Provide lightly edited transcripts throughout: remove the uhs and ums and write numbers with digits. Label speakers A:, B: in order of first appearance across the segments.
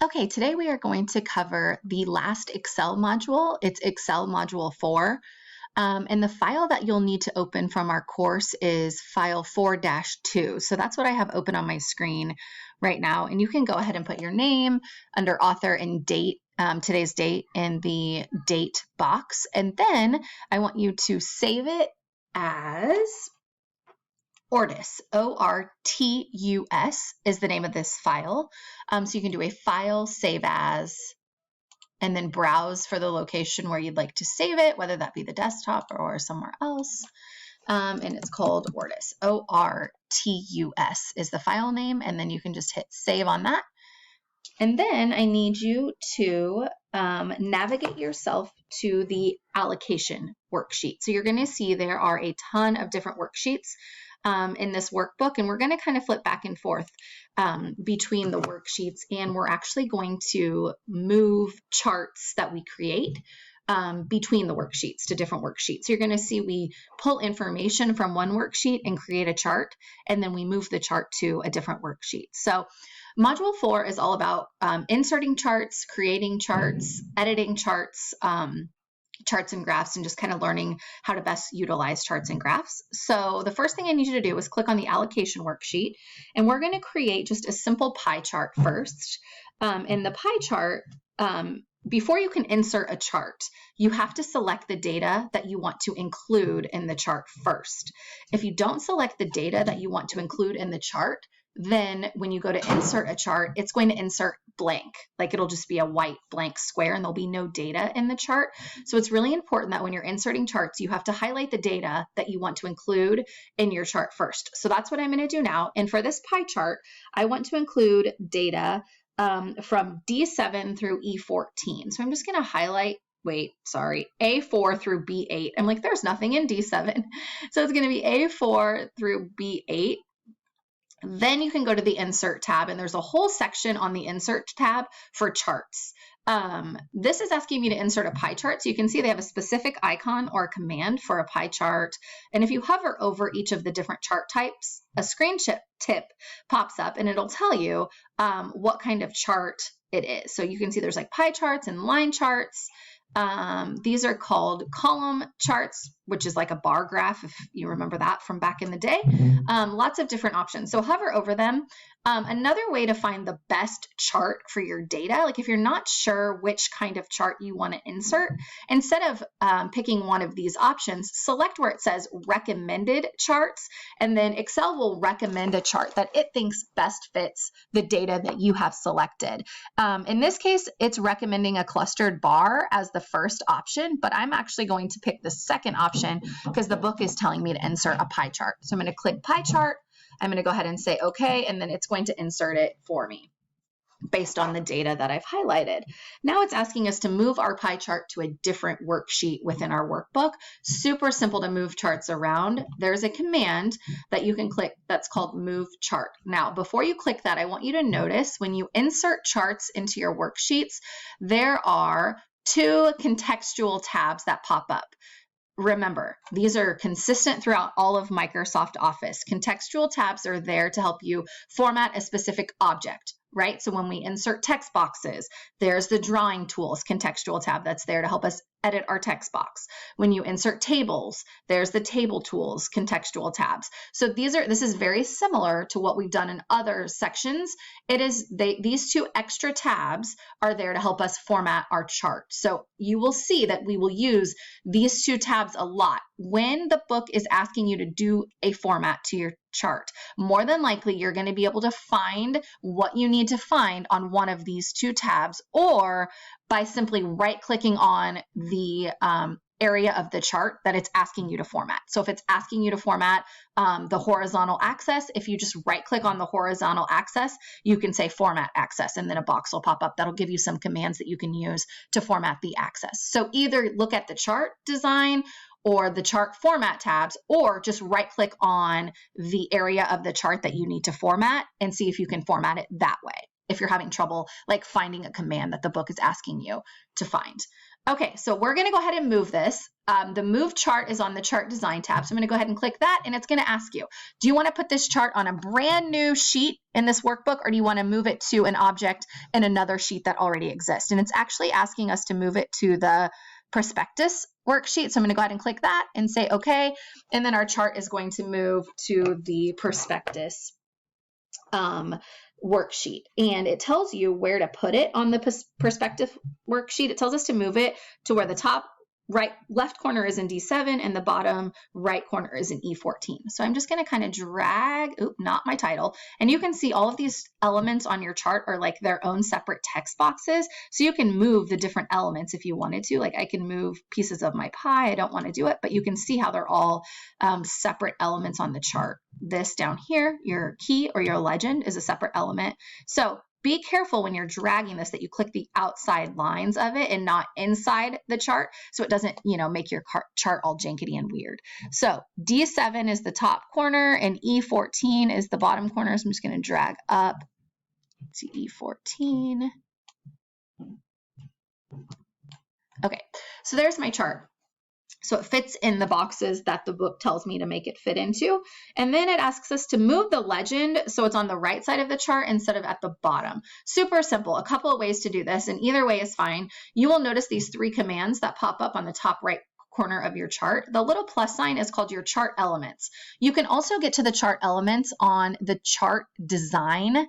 A: Okay, today we are going to cover the last Excel module. It's Excel Module 4. And the file that you'll need to open from our course is file 4-2. So that's what I have open on my screen right now. And you can go ahead and put your name under author and date, today's date, in the date box. And then I want you to save it as Ortus, O-R-T-U-S is the name of this file. So you can do a file, save as, and then browse for the location where you'd like to save it, whether that be the desktop or somewhere else. And it's called Ortus, O-R-T-U-S is the file name, and then you can just hit save on that. And then I need you to navigate yourself to the allocation worksheet. So you're going to see there are a ton of different worksheets in this workbook, and we're going to kind of flip back and forth between the worksheets, and we're actually going to move charts that we create between the worksheets to different worksheets. So you're going to see we pull information from one worksheet and create a chart, and then we move the chart to a different worksheet. So Module 4 is all about inserting charts, creating charts, editing charts, charts and graphs, and just kind of learning how to best utilize charts and graphs. So the first thing I need you to do is click on the allocation worksheet, and we're going to create just a simple pie chart first. In the pie chart, before you can insert a chart, you have to select the data that you want to include in the chart first. If you don't select the data that you want to include in the chart, then when you go to insert a chart, it's going to insert blank. Like it'll just be a white blank square and there'll be no data in the chart. So it's really important that when you're inserting charts, you have to highlight the data that you want to include in your chart first. So that's what I'm going to do now. And for this pie chart, I want to include data from D7 through E14. So I'm just going to highlight A4 through B8. I'm like, there's nothing in D7. So it's going to be A4 through B8. Then you can go to the Insert tab, and there's a whole section on the Insert tab for charts. This is asking me to insert a pie chart. So you can see they have a specific icon or a command for a pie chart. And if you hover over each of the different chart types, a screen tip pops up, and it'll tell you what kind of chart it is. So you can see there's like pie charts and line charts. These are called column charts, which is like a bar graph, if you remember that from back in the day. Lots of different options. So hover over them. Another way to find the best chart for your data, like if you're not sure which kind of chart you want to insert, instead of picking one of these options, select where it says recommended charts, and then Excel will recommend a chart that it thinks best fits the data that you have selected. In this case, it's recommending a clustered bar as the first option, but I'm actually going to pick the second option because the book is telling me to insert a pie chart. So I'm going to click pie chart. I'm going to go ahead and say okay, and then it's going to insert it for me based on the data that I've highlighted. Now it's asking us to move our pie chart to a different worksheet within our workbook. Super simple to move charts around. There's a command that you can click that's called Move Chart. Now, before you click that, I want you to notice when you insert charts into your worksheets, there are two contextual tabs that pop up. Remember, these are consistent throughout all of Microsoft Office. Contextual tabs are there to help you format a specific object, right? So when we insert text boxes, there's the drawing tools contextual tab that's there to help us edit our text box. When you insert tables, there's the table tools contextual tabs. So this is very similar to what we've done in other sections. These two extra tabs are there to help us format our chart. So you will see that we will use these two tabs a lot when the book is asking you to do a format to your chart. More than likely, you're going to be able to find what you need to find on one of these two tabs, or by simply right-clicking on the area of the chart that it's asking you to format. So if it's asking you to format the horizontal axis, if you just right-click on the horizontal axis, you can say Format Axis, and then a box will pop up that'll give you some commands that you can use to format the axis. So either look at the chart design or the chart format tabs, or just right-click on the area of the chart that you need to format and see if you can format it that way. if you're having trouble like finding a command that the book is asking you to find. Okay, so we're going to go ahead and move this. The move chart is on the chart design tab. So I'm going to go ahead and click that, and it's going to ask you, do you want to put this chart on a brand new sheet in this workbook, or do you want to move it to an object in another sheet that already exists? And it's actually asking us to move it to the prospectus worksheet. So I'm going to go ahead and click that and say okay. And then our chart is going to move to the prospectus worksheet, and it tells you where to put it on the perspective worksheet. It tells us to move it to where the top left corner is in D7 and the bottom right corner is in E14. So I'm just going to kind of drag, not my title, and you can see all of these elements on your chart are like their own separate text boxes. So you can move the different elements if you wanted to. Like I can move pieces of my pie. I don't want to do it, but you can see how they're all separate elements on the chart. This down here, your key or your legend, is a separate element. So be careful when you're dragging this that you click the outside lines of it and not inside the chart, so it doesn't, make your chart all jankety and weird. So D7 is the top corner and E14 is the bottom corner. So I'm just going to drag up to E14. Okay, so there's my chart. So it fits in the boxes that the book tells me to make it fit into. And then it asks us to move the legend so it's on the right side of the chart instead of at the bottom. Super simple. A couple of ways to do this, and either way is fine. You will notice these 3 commands that pop up on the top right corner of your chart. The little plus sign is called your chart elements. You can also get to the chart elements on the chart design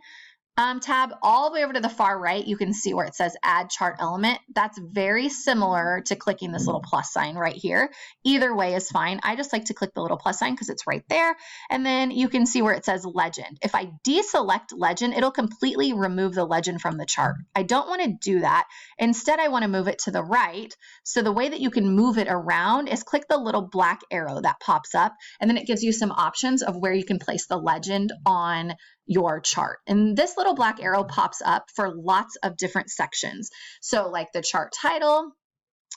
A: tab all the way over to the far right. You can see where it says add chart element. That's very similar to clicking this little plus sign right here. Either way is fine. I just like to click the little plus sign because it's right there. And then you can see where it says legend. If I deselect legend, it'll completely remove the legend from the chart. I don't want to do that. Instead, I want to move it to the right. So the way that you can move it around is click the little black arrow that pops up, and then it gives you some options of where you can place the legend on your chart. And this little black arrow pops up for lots of different sections. So like the chart title,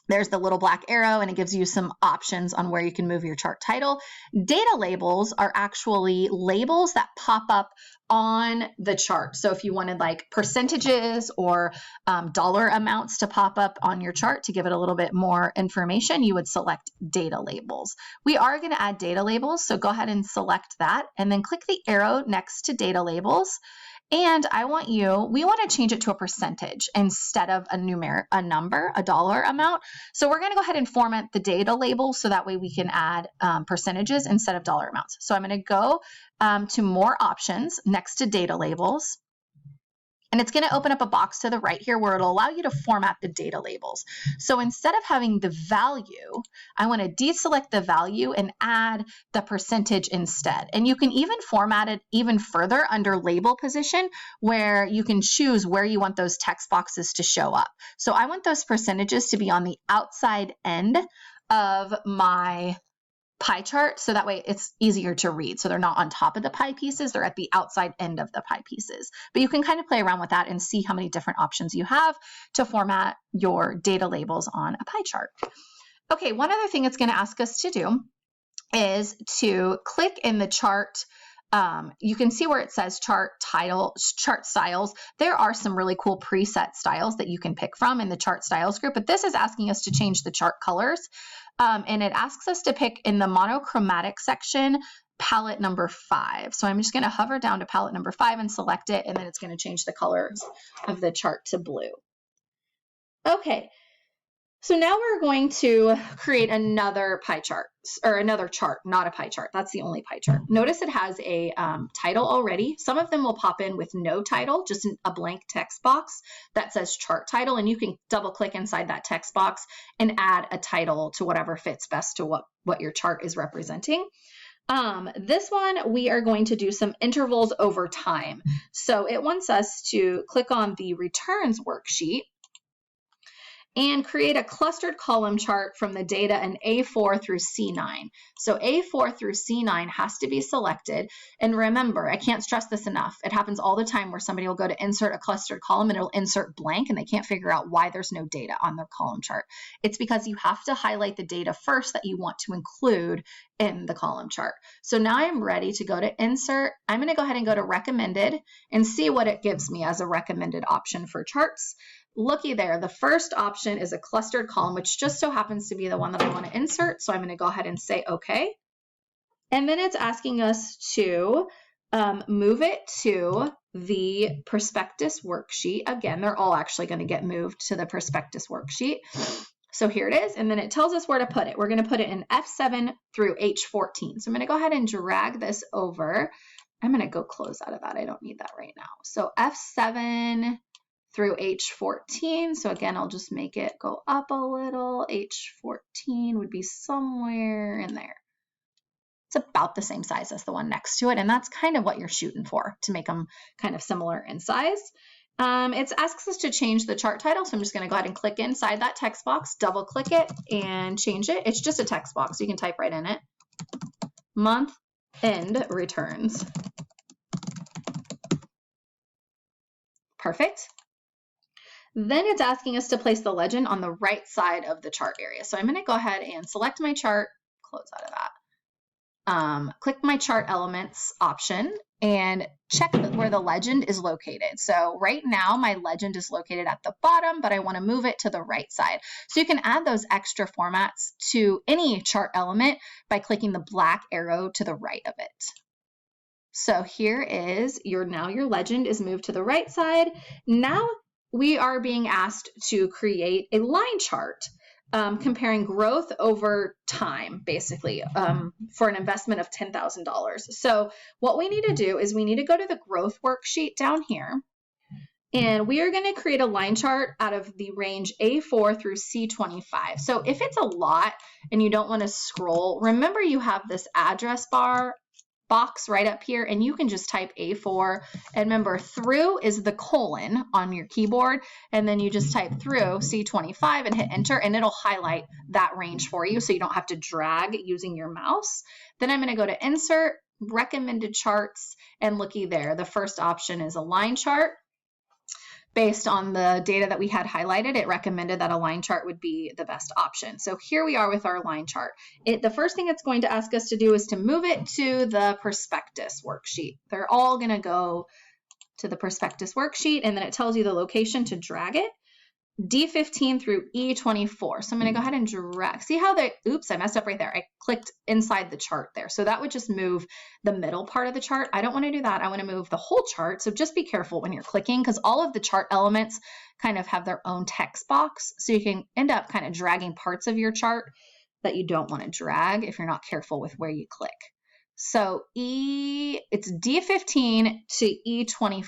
A: there's the little black arrow, and it gives you some options on where you can move your chart title. Data labels are actually labels that pop up on the chart. So if you wanted like percentages or dollar amounts to pop up on your chart to give it a little bit more information, you would select data labels. We are going to add data labels, so go ahead and select that and then click the arrow next to data labels. And we want to change it to a percentage instead of a number, a dollar amount. So we're going to go ahead and format the data label so that way we can add percentages instead of dollar amounts. So I'm going to go to more options next to data labels. And it's going to open up a box to the right here where it'll allow you to format the data labels. So instead of having the value, I want to deselect the value and add the percentage instead. And you can even format it even further under label position, where you can choose where you want those text boxes to show up. So I want those percentages to be on the outside end of my pie chart, so that way it's easier to read. So they're not on top of the pie pieces, they're at the outside end of the pie pieces. But you can kind of play around with that and see how many different options you have to format your data labels on a pie chart. Okay, one other thing it's going to ask us to do is to click in the chart. You can see where it says chart title, chart styles. There are some really cool preset styles that you can pick from in the chart styles group, but this is asking us to change the chart colors. And it asks us to pick in the monochromatic section, palette number 5. So I'm just going to hover down to palette number 5 and select it, and then it's going to change the colors of the chart to blue. Okay. So now we're going to create another pie chart, or another chart, not a pie chart. That's the only pie chart. Notice it has a title already. Some of them will pop in with no title, just a blank text box that says chart title, and you can double click inside that text box and add a title to whatever fits best to what your chart is representing. This one, we are going to do some intervals over time. So it wants us to click on the returns worksheet and create a clustered column chart from the data in A4 through C9. So A4 through C9 has to be selected. And remember, I can't stress this enough. It happens all the time where somebody will go to insert a clustered column and it'll insert blank and they can't figure out why there's no data on their column chart. It's because you have to highlight the data first that you want to include in the column chart. So now I'm ready to go to insert. I'm going to go ahead and go to recommended and see what it gives me as a recommended option for charts. Looky there, the first option is a clustered column, which just so happens to be the one that I want to insert. So I'm going to go ahead and say okay. And then it's asking us to move it to the prospectus worksheet. Again, they're all actually going to get moved to the prospectus worksheet. So here it is, and then it tells us where to put it. We're going to put it in F7 through H14. So I'm going to go ahead and drag this over. I'm going to go close out of that. I don't need that right now. So F7 through H14. So again, I'll just make it go up a little. H14 would be somewhere in there. It's about the same size as the one next to it, and that's kind of what you're shooting for, to make them kind of similar in size. It asks us to change the chart title, so I'm just going to go ahead and click inside that text box, double click it, and change it. It's just a text box, so you can type right in it. Month end returns. Perfect. Then it's asking us to place the legend on the right side of the chart area. So I'm going to go ahead and select my chart, close out of that. Click my chart elements option and check where the legend is located. So right now my legend is located at the bottom, but I want to move it to the right side. So you can add those extra formats to any chart element by clicking the black arrow to the right of it. So here is your legend is moved to the right side. Now we are being asked to create a line chart. Comparing growth over time, basically, for an investment of $10,000. So what we need to do is we need to go to the growth worksheet down here, and we are going to create a line chart out of the range A4 through C25. So if it's a lot and you don't want to scroll, remember you have this address bar box right up here, and you can just type A4, and remember through is the colon on your keyboard, and then you just type through C25 and hit enter, and it'll highlight that range for you so you don't have to drag using your mouse. Then I'm going to go to insert, recommended charts, and looky there, the first option is a line chart. Based on the data that we had highlighted, it recommended that a line chart would be the best option. So here we are with our line chart. The first thing it's going to ask us to do is to move it to the prospectus worksheet. They're all going to go to the prospectus worksheet, and then it tells you the location to drag it. D15 through E24. So I'm going to go ahead and drag. See how oops, I messed up right there. I clicked inside the chart there. So that would just move the middle part of the chart. I don't want to do that. I want to move the whole chart. So just be careful when you're clicking, because all of the chart elements kind of have their own text box. So you can end up kind of dragging parts of your chart that you don't want to drag if you're not careful with where you click. So it's D15 to E24.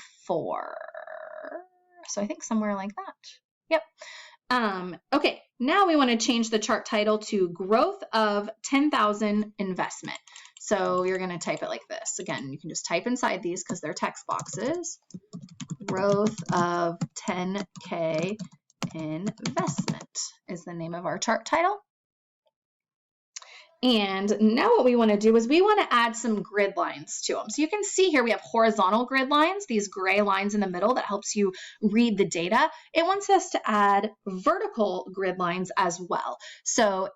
A: So I think somewhere like that. Yep. Okay, now we want to change the chart title to Growth of 10,000 Investment. So you're going to type it like this. Again, you can just type inside these because they're text boxes. Growth of 10K Investment is the name of our chart title. And now what we want to do is we want to add some grid lines to them. So you can see here we have horizontal grid lines, these gray lines in the middle that helps you read the data. It wants us to add vertical grid lines as well. So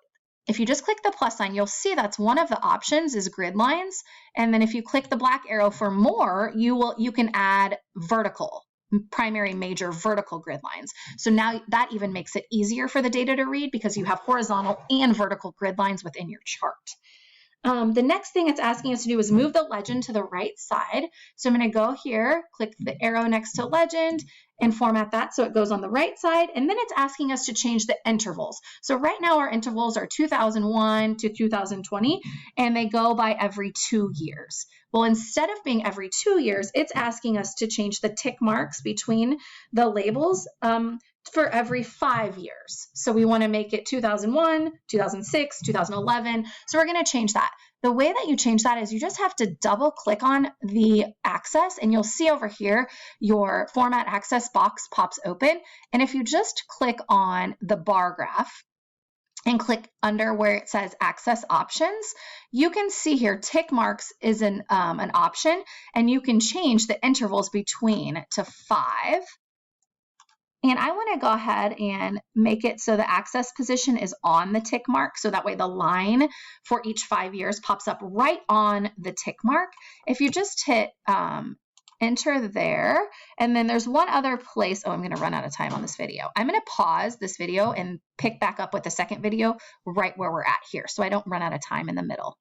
A: if you just click the plus sign, you'll see that's one of the options is grid lines. And then if you click the black arrow for more, you can add vertical. Primary major vertical grid lines. So now that even makes it easier for the data to read because you have horizontal and vertical grid lines within your chart. The next thing it's asking us to do is move the legend to the right side. So I'm going to go here, click the arrow next to legend, and format that so it goes on the right side. And then it's asking us to change the intervals. So right now our intervals are 2001 to 2020, and they go by every 2 years. Well, instead of being every 2 years, it's asking us to change the tick marks between the labels for every 5 years. So we want to make it 2001, 2006, 2011. So we're going to change that. The way that you change that is you just have to double click on the axis, and you'll see over here your format access box pops open. And if you just click on the bar graph and click under where it says access options, you can see here tick marks is an option, and you can change the intervals between to 5 And I want to go ahead and make it so the access position is on the tick mark. So that way the line for each 5 years pops up right on the tick mark. If you just hit enter there, and then there's one other place. Oh, I'm going to run out of time on this video. I'm going to pause this video and pick back up with the second video right where we're at here, so I don't run out of time in the middle.